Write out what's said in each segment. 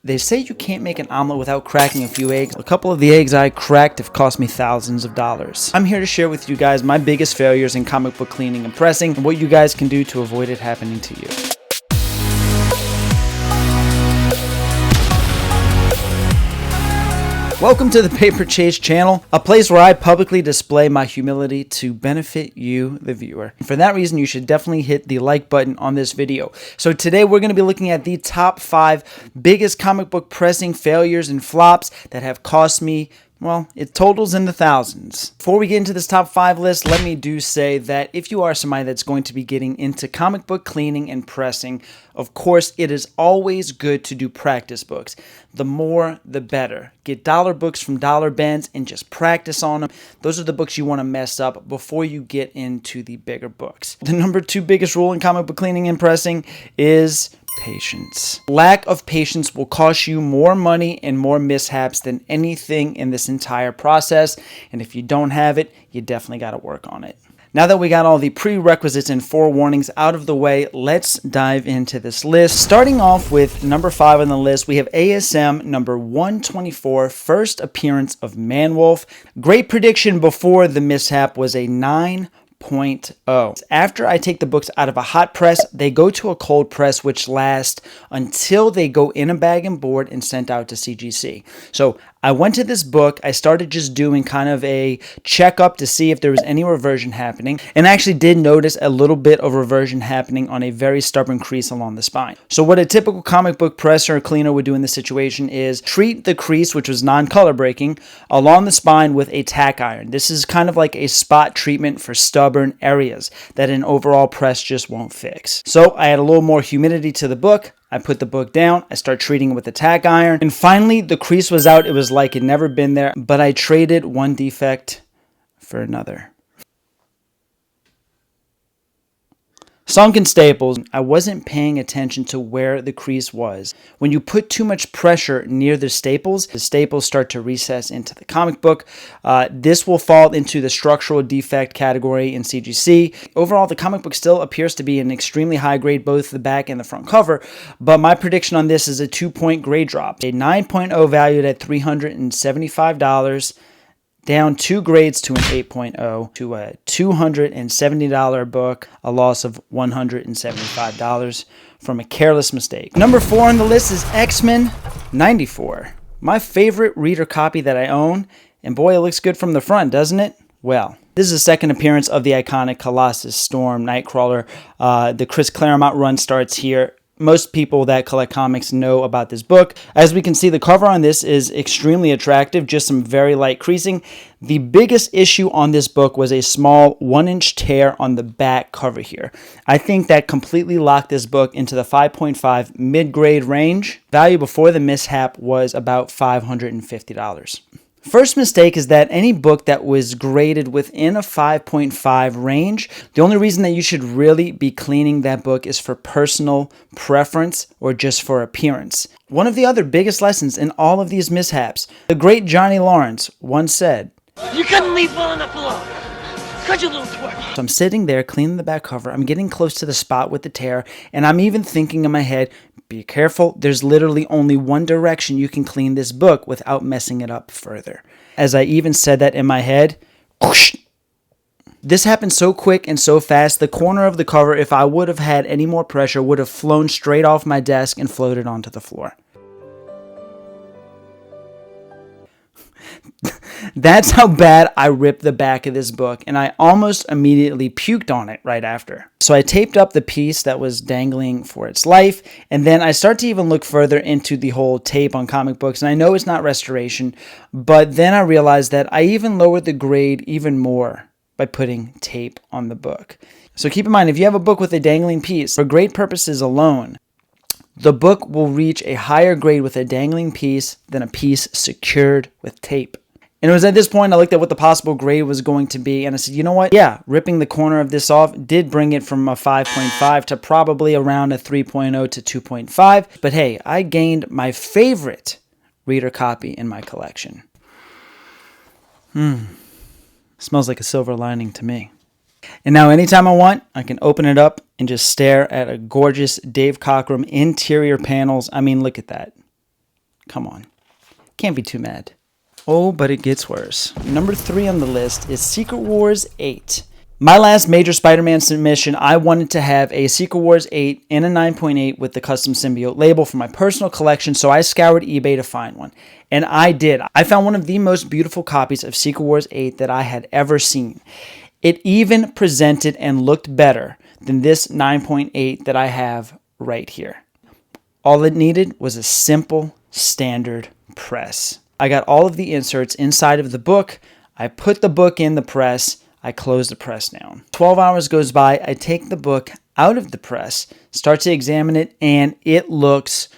They say you can't make an omelet without cracking a few eggs. A couple of the eggs I cracked have cost me thousands of dollars. I'm here to share with you guys my biggest failures in comic book cleaning and pressing, and what you guys can do to avoid it happening to you. Welcome to the Paper Chase channel, a place where I publicly display my humility to benefit you, the viewer. For that reason, you should definitely hit the like button on this video. So today we're going to be looking at the top 5 biggest comic book pressing failures and flops that have cost me, well, it totals in the thousands. Before we get into this top 5 list, let me say that if you are somebody that's going to be getting into comic book cleaning and pressing, of course, it is always good to do practice books. The more, the better. Get dollar books from dollar bins and just practice on them. Those are the books you want to mess up before you get into the bigger books. The number 2 biggest rule in comic book cleaning and pressing is patience. Lack of patience will cost you more money and more mishaps than anything in this entire process. And if you don't have it, you definitely got to work on it. Now that we got all the prerequisites and forewarnings out of the way, let's dive into this list. Starting off with number 5 on the list, we have ASM number 124, first appearance of Manwolf. Great prediction before the mishap was a 9.0. After I take the books out of a hot press, they go to a cold press, which lasts until they go in a bag and board and sent out to CGC. So I went to this book, I started just doing kind of a checkup to see if there was any reversion happening, and I actually did notice a little bit of reversion happening on a very stubborn crease along the spine. So what a typical comic book presser or cleaner would do in this situation is treat the crease, which was non-color breaking, along the spine with a tack iron. This is kind of like a spot treatment for stubborn areas that an overall press just won't fix. So I add a little more humidity to the book, I put the book down, I start treating it with a tack iron, and finally the crease was out. It was like it never been there, but I traded one defect for another. Sunken staples. I wasn't paying attention to where the crease was. When you put too much pressure near the staples start to recess into the comic book. This will fall into the structural defect category in CGC. Overall, the comic book still appears to be an extremely high grade, both the back and the front cover, but my prediction on this is a 2-point grade drop. A 9.0 valued at $375, down 2 grades to an 8.0, to a $270 book, a loss of $175 from a careless mistake. Number 4 on the list is XMen 94. My favorite reader copy that I own, and boy, it looks good from the front, doesn't it? Well, this is the second appearance of the iconic Colossus Storm Nightcrawler. The Chris Claremont run starts here. Most people that collect comics know about this book. As we can see, the cover on this is extremely attractive, just some very light creasing. The biggest issue on this book was a small 1-inch tear on the back cover here. I think that completely locked this book into the 5.5 mid-grade range. Value before the mishap was about $550. First mistake is that any book that was graded within a 5.5 range, the only reason that you should really be cleaning that book is for personal preference or just for appearance. One of the other biggest lessons in all of these mishaps, the great Johnny Lawrence once said, "You couldn't leave well enough alone. Could you, little twerp?" So I'm sitting there cleaning the back cover, I'm getting close to the spot with the tear, and I'm even thinking in my head, be careful, there's literally only one direction you can clean this book without messing it up further. As I even said that in my head, whoosh. This happened so quick and so fast, the corner of the cover, if I would have had any more pressure, would have flown straight off my desk and floated onto the floor. That's how bad I ripped the back of this book, and I almost immediately puked on it right after. So I taped up the piece that was dangling for its life, and then I start to even look further into the whole tape on comic books, and I know it's not restoration, but then I realized that I even lowered the grade even more by putting tape on the book. So keep in mind, if you have a book with a dangling piece, for grade purposes alone, the book will reach a higher grade with a dangling piece than a piece secured with tape. And it was at this point I looked at what the possible grade was going to be, and I said, you know what? Yeah, ripping the corner of this off did bring it from a 5.5 to probably around a 3.0 to 2.5. But hey, I gained my favorite reader copy in my collection. Smells like a silver lining to me. And now anytime I want, I can open it up and just stare at a gorgeous Dave Cockrum interior panels. I mean, look at that. Come on. Can't be too mad. Oh, but it gets worse. Number 3 on the list is Secret Wars 8. My last major Spider-Man submission, I wanted to have a Secret Wars 8 and a 9.8 with the custom symbiote label for my personal collection, so I scoured eBay to find one. And I did. I found one of the most beautiful copies of Secret Wars 8 that I had ever seen. It even presented and looked better than this 9.8 that I have right here. All it needed was a simple, standard press. I got all of the inserts inside of the book. I put the book in the press. I close the press down. 12 hours goes by. I take the book out of the press, start to examine it, and it looks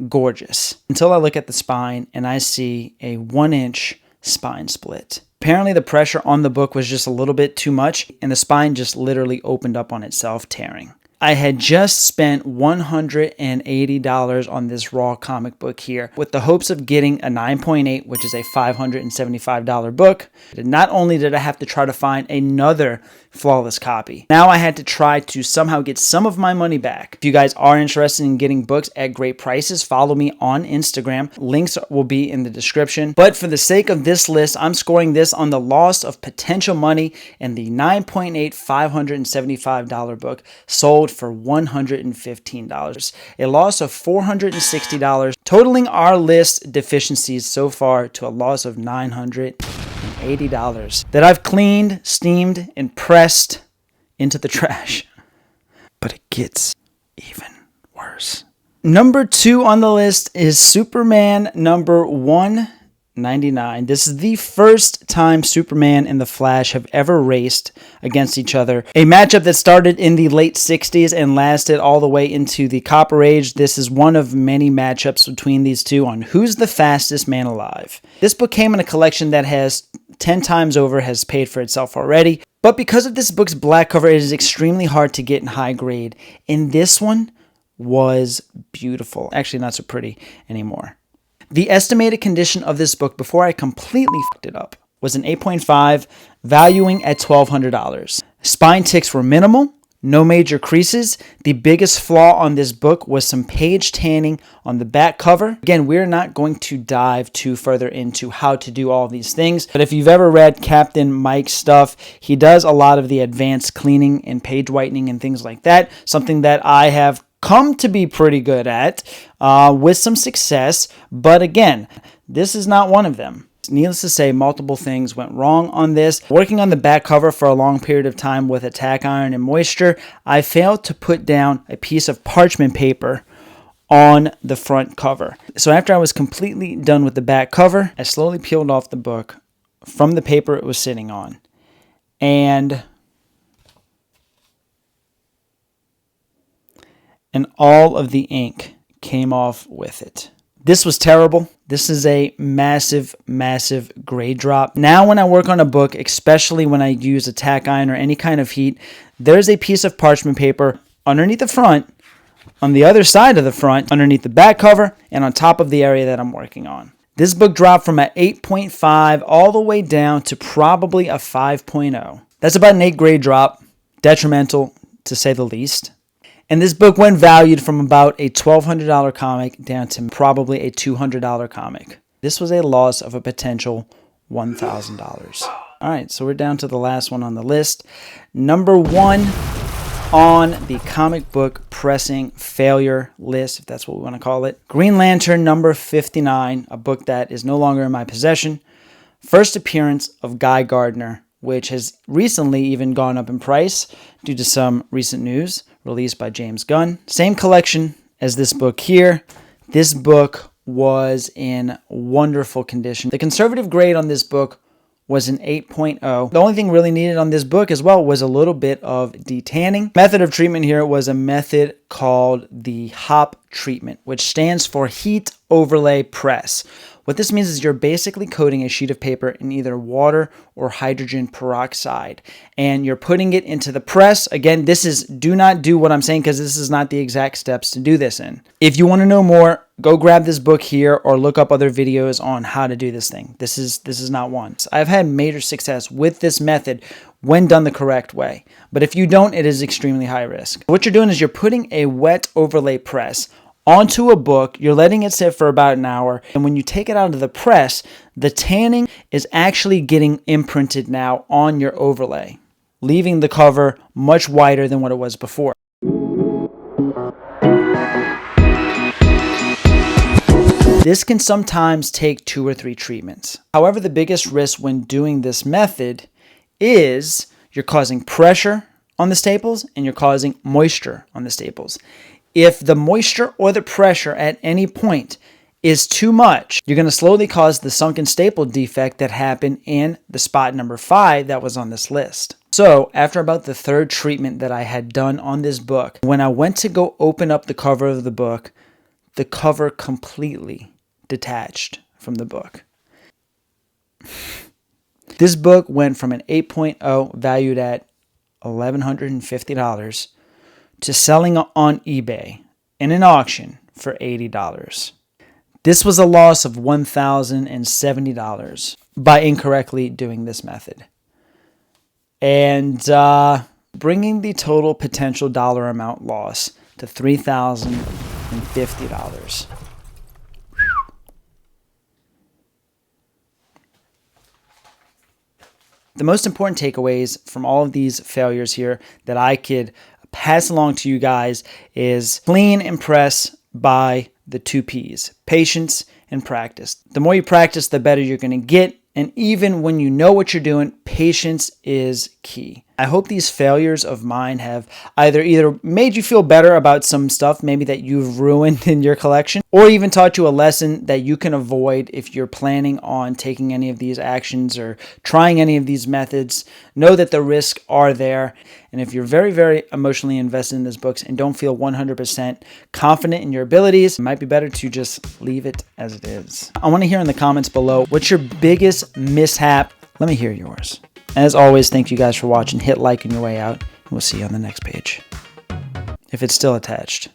gorgeous. Until I look at the spine and I see a 1-inch spine split. Apparently the pressure on the book was just a little bit too much, and the spine just literally opened up on itself, tearing. I had just spent $180 on this raw comic book here with the hopes of getting a 9.8, which is a $575 book. Not only did I have to try to find another flawless copy, now I had to try to somehow get some of my money back. If you guys are interested in getting books at great prices, follow me on Instagram. Links will be in the description. But for the sake of this list, I'm scoring this on the loss of potential money, and the 9.8 $575 book sold for $115, a loss of $460, totaling our list deficiencies so far to a loss of $980 that I've cleaned, steamed, and pressed into the trash. But it gets even worse. Number 2 on the list is Superman number 199. This is the first time Superman and the Flash have ever raced against each other. A matchup that started in the late 60s and lasted all the way into the Copper Age. This is one of many matchups between these two on who's the fastest man alive. This book came in a collection that has 10 times over has paid for itself already. But because of this book's black cover, it is extremely hard to get in high grade. And this one was beautiful. Actually, not so pretty anymore. The estimated condition of this book before I completely fucked it up was an 8.5, valuing at $1,200. Spine ticks were minimal, no major creases. The biggest flaw on this book was some page tanning on the back cover. Again, we're not going to dive too further into how to do all these things, but if you've ever read Captain Mike's stuff, he does a lot of the advanced cleaning and page whitening and things like that, something that I have come to be pretty good at with some success, but again, this is not one of them. Needless to say, multiple things went wrong on this. Working on the back cover for a long period of time with a tack iron and moisture, I failed to put down a piece of parchment paper on the front cover. So after I was completely done with the back cover, I slowly peeled off the book from the paper it was sitting on, and all of the ink came off with it. This was terrible. This is a massive, massive grade drop. Now when I work on a book, especially when I use a tack iron or any kind of heat, there's a piece of parchment paper underneath the front, on the other side of the front, underneath the back cover, and on top of the area that I'm working on. This book dropped from an 8.5 all the way down to probably a 5.0. That's about an 8 grade drop, detrimental to say the least. And this book went valued from about a $1,200 comic down to probably a $200 comic. This was a loss of a potential $1,000. All right, so we're down to the last one on the list. Number 1 on the comic book pressing failure list, if that's what we want to call it. Green Lantern number 59, a book that is no longer in my possession. First appearance of Guy Gardner, which has recently even gone up in price due to some recent news released by James Gunn. Same collection as this book here. This book was in wonderful condition. The conservative grade on this book was an 8.0. The only thing really needed on this book as well was a little bit of detanning. Method of treatment here was a method called the HOP treatment, which stands for heat overlay press. What this means is you're basically coating a sheet of paper in either water or hydrogen peroxide, and you're putting it into the press. Again, do not do what I'm saying because this is not the exact steps to do this in. If you want to know more, go grab this book here or look up other videos on how to do this thing. This is not one. I've had major success with this method when done the correct way, but if you don't, it is extremely high risk. What you're doing is you're putting a wet overlay press onto a book. You're letting it sit for about an hour. And when you take it out of the press, the tanning is actually getting imprinted now on your overlay, leaving the cover much wider than what it was before. This can sometimes take 2 or 3 treatments. However, the biggest risk when doing this method is you're causing pressure on the staples and you're causing moisture on the staples. If the moisture or the pressure at any point is too much, you're going to slowly cause the sunken staple defect that happened in the spot number 5 that was on this list. So after about the 3rd treatment that I had done on this book, when I went to go open up the cover of the book, the cover completely detached from the book. This book went from an 8.0 valued at $1,150 to selling on eBay in an auction for $80. This was a loss of $1,070 by incorrectly doing this method. And bringing the total potential dollar amount loss to $3,050. The most important takeaways from all of these failures here that I could pass along to you guys is clean and press by the 2 P's, patience and practice. The more you practice, the better you're going to get. And even when you know what you're doing, patience is key. I hope these failures of mine have either made you feel better about some stuff maybe that you've ruined in your collection, or even taught you a lesson that you can avoid if you're planning on taking any of these actions or trying any of these methods. Know that the risks are there. And if you're very, very emotionally invested in these books and don't feel 100% confident in your abilities, it might be better to just leave it as it is. I want to hear in the comments below, what's your biggest mishap? Let me hear yours. As always, thank you guys for watching. Hit like on your way out, and we'll see you on the next page, if it's still attached.